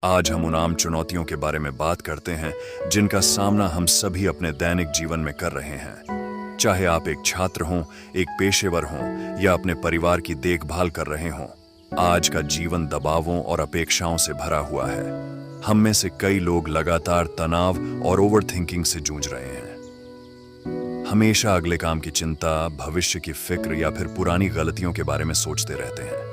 आज हम उन आम चुनौतियों के बारे में बात करते हैं जिनका सामना हम सभी अपने दैनिक जीवन में कर रहे हैं। चाहे आप एक छात्र हों, एक पेशेवर हों या अपने परिवार की देखभाल कर रहे हों, आज का जीवन दबावों और अपेक्षाओं से भरा हुआ है। हम में से कई लोग लगातार तनाव और ओवरथिंकिंग से जूझ रहे हैं। हमेशा अगले काम की चिंता, भविष्य की फिक्र या फिर पुरानी गलतियों के बारे में सोचते रहते हैं।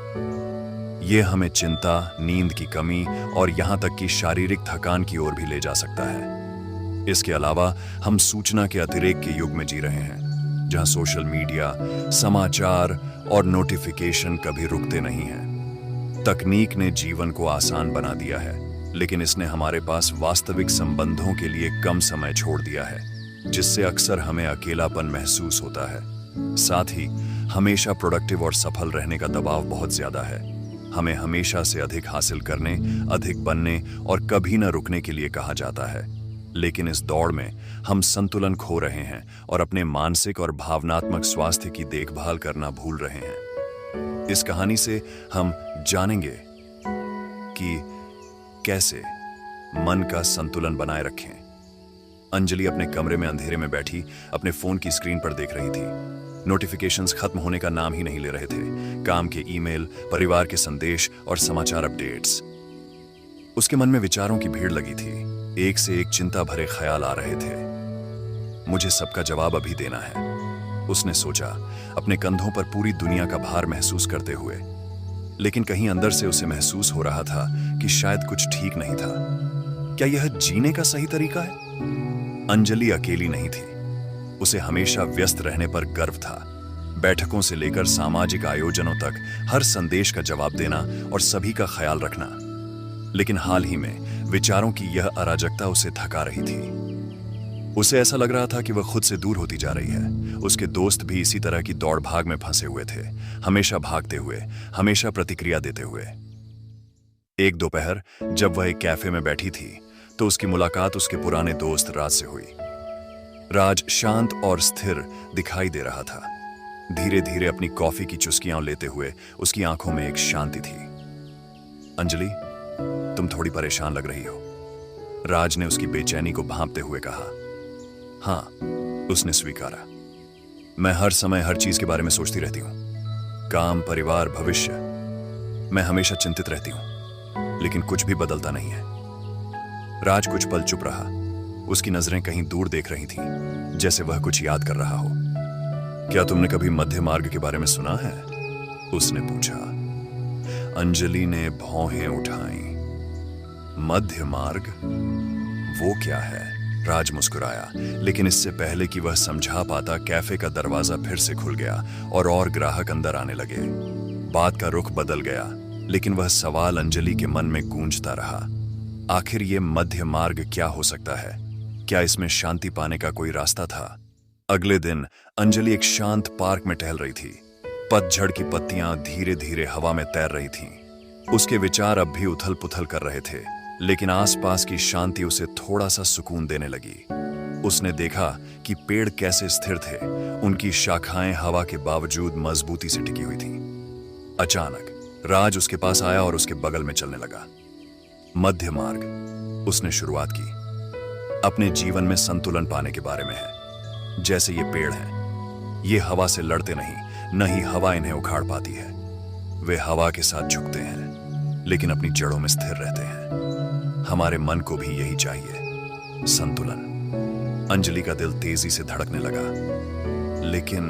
ये हमें चिंता, नींद की कमी और यहां तक कि शारीरिक थकान की ओर भी ले जा सकता है। इसके अलावा हम सूचना के अतिरेक के युग में जी रहे हैं, जहां सोशल मीडिया, समाचार और नोटिफिकेशन कभी रुकते नहीं हैं। तकनीक ने जीवन को आसान बना दिया है, लेकिन इसने हमारे पास वास्तविक संबंधों के लिए कम समय छोड़ दिया है, जिससे अक्सर हमें अकेलापन महसूस होता है। साथ ही हमेशा प्रोडक्टिव और सफल रहने का दबाव बहुत ज्यादा है। हमें हमेशा से अधिक हासिल करने, अधिक बनने और कभी न रुकने के लिए कहा जाता है। लेकिन इस दौड़ में हम संतुलन खो रहे हैं और अपने मानसिक और भावनात्मक स्वास्थ्य की देखभाल करना भूल रहे हैं। इस कहानी से हम जानेंगे कि कैसे मन का संतुलन बनाए रखें। अंजलि अपने कमरे में अंधेरे में बैठी अपने फोन की स्क्रीन पर देख रही थी। नोटिफिकेशंस खत्म होने का नाम ही नहीं ले रहे थे। काम के ईमेल, परिवार के संदेश और समाचार अपडेट्स। उसके मन में विचारों की भीड़ लगी थी। एक से एक चिंता भरे ख्याल आ रहे थे। मुझे सबका जवाब अभी देना है, उसने सोचा, अपने कंधों पर पूरी दुनिया का भार महसूस करते हुए। लेकिन कहीं अंदर से उसे महसूस हो रहा था कि शायद कुछ ठीक नहीं था। क्या यह जीने का सही तरीका है? अंजलि अकेली नहीं थी। उसे हमेशा व्यस्त रहने पर गर्व था। बैठकों से लेकर सामाजिक आयोजनों तक हर संदेश का जवाब देना और सभी का ख्याल रखना। लेकिन हाल ही में विचारों की यह अराजकता उसे थका रही थी। उसे ऐसा लग रहा था कि वह खुद से दूर होती जा रही है। उसके दोस्त भी इसी तरह की दौड़ भाग में फंसे हुए थे, हमेशा भागते हुए, हमेशा प्रतिक्रिया देते हुए। एक दोपहर जब वह एक कैफे में बैठी थी तो उसकी मुलाकात उसके पुराने दोस्त राज से हुई। राज शांत और स्थिर दिखाई दे रहा था। धीरे धीरे अपनी कॉफी की चुस्कियां लेते हुए उसकी आंखों में एक शांति थी। अंजलि, तुम थोड़ी परेशान लग रही हो, राज ने उसकी बेचैनी को भांपते हुए कहा। हाँ, उसने स्वीकारा। मैं हर समय हर चीज के बारे में सोचती रहती हूँ। काम, परिवार, भविष्य। मैं हमेशा चिंतित रहती हूँ, लेकिन कुछ भी बदलता नहीं है। राज कुछ पल चुप रहा। उसकी नजरें कहीं दूर देख रही थीं, जैसे वह कुछ याद कर रहा हो। क्या तुमने कभी मध्य मार्ग के बारे में सुना है? उसने पूछा। अंजलि ने भौहें उठाई। मध्य मार्ग? वो क्या है? राज मुस्कुराया, लेकिन इससे पहले कि वह समझा पाता, कैफे का दरवाजा फिर से खुल गया और ग्राहक अंदर आने लगे। बात का रुख बदल गया, लेकिन वह सवाल अंजलि के मन में गूंजता रहा। आखिर ये मध्य मार्ग क्या हो सकता है? क्या इसमें शांति पाने का कोई रास्ता था? अगले दिन अंजलि एक शांत पार्क में टहल रही थी। पतझड़ की पत्तियां धीरे धीरे हवा में तैर रही थीं। उसके विचार अब भी उथल पुथल कर रहे थे, लेकिन आसपास की शांति उसे थोड़ा सा सुकून देने लगी। उसने देखा कि पेड़ कैसे स्थिर थे। उनकी शाखाएं हवा के बावजूद मजबूती से टिकी हुई थीं। अचानक राज उसके पास आया और उसके बगल में चलने लगा। मध्य मार्ग, उसने शुरुआत की, अपने जीवन में संतुलन पाने के बारे में है। जैसे ये पेड़ हैं, ये हवा से लड़ते नहीं, न ही हवा इन्हें उखाड़ पाती है। वे हवा के साथ झुकते हैं, लेकिन अपनी जड़ों में स्थिर रहते हैं। हमारे मन को भी यही चाहिए, संतुलन। अंजलि का दिल तेजी से धड़कने लगा। लेकिन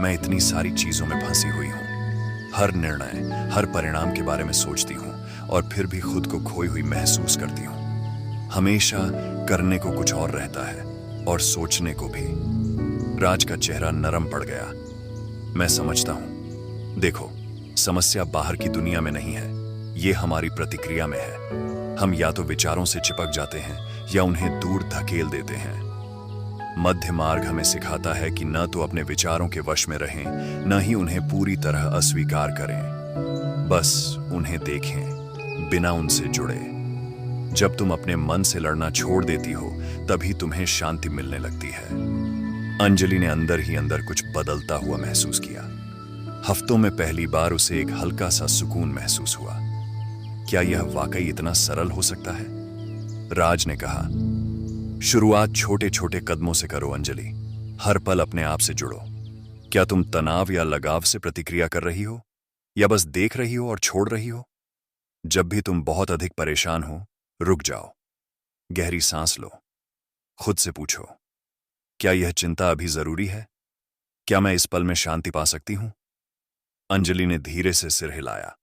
मैं इतनी सारी चीजों में फंसी हुई हूं। हर निर्णय, हर परिणाम के बारे में सोचती हूं और फिर भी खुद को खोई हुई महसूस करती हूं। हमेशा करने को कुछ और रहता है और सोचने को भी। राज का चेहरा नरम पड़ गया। मैं समझता हूं। देखो, समस्या बाहर की दुनिया में नहीं है, ये हमारी प्रतिक्रिया में है। हम या तो विचारों से चिपक जाते हैं या उन्हें दूर धकेल देते हैं। मध्य मार्ग हमें सिखाता है कि न तो अपने विचारों के वश में रहें, न ही उन्हें पूरी तरह अस्वीकार करें। बस उन्हें देखें, बिना उनसे जुड़े। जब तुम अपने मन से लड़ना छोड़ देती हो, तभी तुम्हें शांति मिलने लगती है। अंजलि ने अंदर ही अंदर कुछ बदलता हुआ महसूस किया। हफ्तों में पहली बार उसे एक हल्का सा सुकून महसूस हुआ। क्या यह वाकई इतना सरल हो सकता है? राज ने कहा, शुरुआत छोटे छोटे कदमों से करो अंजलि। हर पल अपने आप से जुड़ो। क्या तुम तनाव या लगाव से प्रतिक्रिया कर रही हो, या बस देख रही हो और छोड़ रही हो? जब भी तुम बहुत अधिक परेशान हो, रुक जाओ, गहरी सांस लो, खुद से पूछो, क्या यह चिंता अभी जरूरी है? क्या मैं इस पल में शांति पा सकती हूं? अंजलि ने धीरे से सिर हिलाया।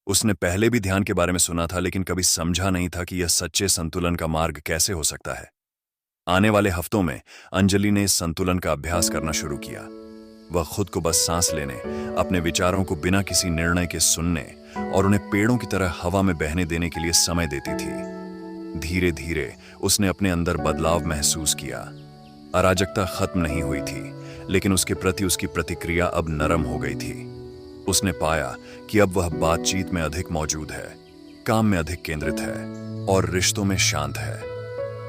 उसने पहले भी ध्यान के बारे में सुना था, लेकिन कभी समझा नहीं था कि यह सच्चे संतुलन का मार्ग कैसे हो सकता है। आने वाले हफ्तों में अंजलि ने इस संतुलन का अभ्यास करना शुरू किया। वह खुद को बस सांस लेने, अपने विचारों को बिना किसी निर्णय के सुनने और उन्हें पेड़ों की तरह हवा में बहने देने के लिए समय देती थी। धीरे धीरे उसने अपने अंदर बदलाव महसूस किया। अराजकता खत्म नहीं हुई थी, लेकिन उसके प्रति उसकी प्रतिक्रिया अब नरम हो गई थी। उसने पाया कि अब वह बातचीत में अधिक मौजूद है, काम में अधिक केंद्रित है और रिश्तों में शांत है।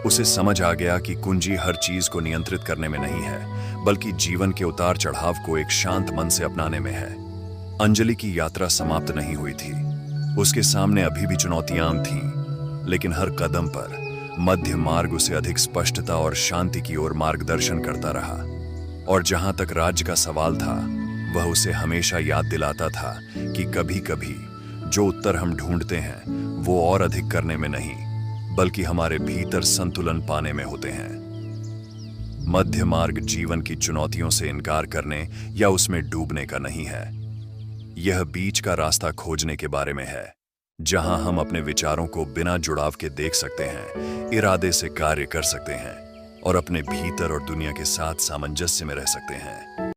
उसे समझ आ गया कि कुंजी हर चीज को नियंत्रित करने में नहीं है, बल्कि जीवन के उतार चढ़ाव को एक शांत मन से अपनाने में है। अंजलि की यात्रा समाप्त नहीं हुई थी। उसके सामने अभी भी चुनौतियां थीं, लेकिन हर कदम पर मध्य मार्ग उसे अधिक स्पष्टता और शांति की ओर मार्गदर्शन करता रहा। और जहां तक राज्य का सवाल था, वह उसे हमेशा याद दिलाता था कि कभी कभी जो उत्तर हम ढूंढते हैं वो और अधिक करने में नहीं, बल्कि हमारे भीतर संतुलन पाने में होते हैं। मध्य मार्ग जीवन की चुनौतियों से इनकार करने या उसमें डूबने का नहीं है। यह बीच का रास्ता खोजने के बारे में है, जहां हम अपने विचारों को बिना जुड़ाव के देख सकते हैं, इरादे से कार्य कर सकते हैं और अपने भीतर और दुनिया के साथ सामंजस्य में रह सकते हैं।